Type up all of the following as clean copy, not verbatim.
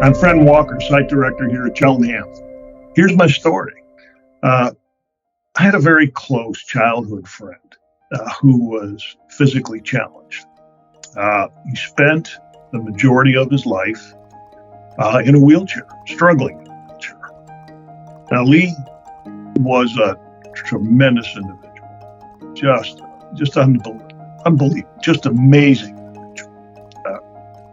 I'm Fred Walker, site director here at Cheltenham. Here's my story. I had a very close childhood friend who was physically challenged. He spent the majority of his life in a wheelchair, struggling in a wheelchair. Now, Lee was a tremendous individual, just unbelievable, just amazing.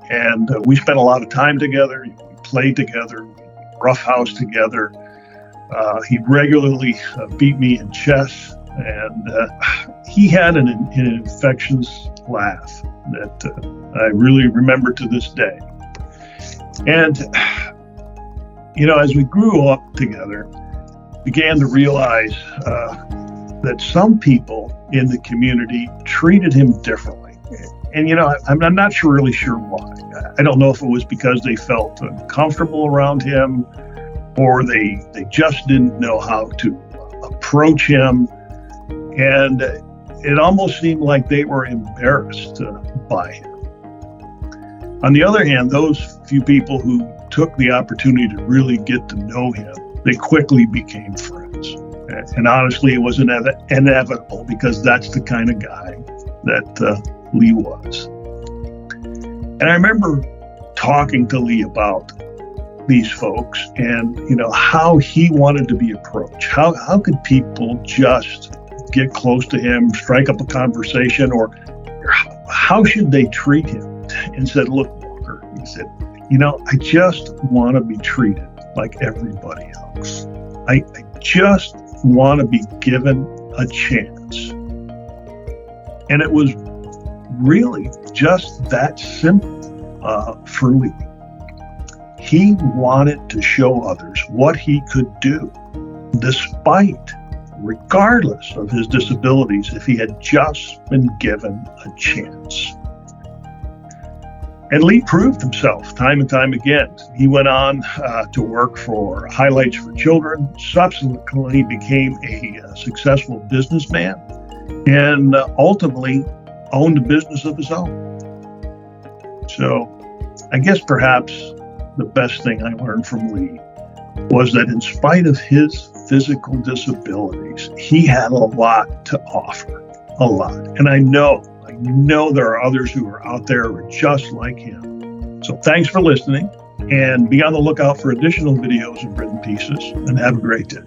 And we spent a lot of time together. We played together, roughhouse together. He regularly beat me in chess, and he had an infectious laugh that I really remember to this day. And, as we grew up together, began to realize that some people in the community treated him differently. And, I'm not really sure why. I don't know if it was because they felt uncomfortable around him, or they just didn't know how to approach him. And it almost seemed like they were embarrassed by him. On the other hand, those few people who took the opportunity to really get to know him, they quickly became friends. And honestly, it was inevitable, because that's the kind of guy that Lee was. And I remember talking to Lee about these folks and, how he wanted to be approached. How could people just get close to him, strike up a conversation, or how should they treat him? And said, look, Walker, he said, I just want to be treated like everybody else. I just want to be given a chance. And it was really just that simple for Lee. He wanted to show others what he could do, regardless of his disabilities, if he had just been given a chance. And Lee proved himself time and time again. He went on to work for Highlights for Children, subsequently became a successful businessman, and ultimately owned a business of his own. So I guess perhaps the best thing I learned from Lee was that in spite of his physical disabilities, he had a lot to offer, a lot. And I know there are others who are out there who are just like him. So thanks for listening, and be on the lookout for additional videos and written pieces, and have a great day.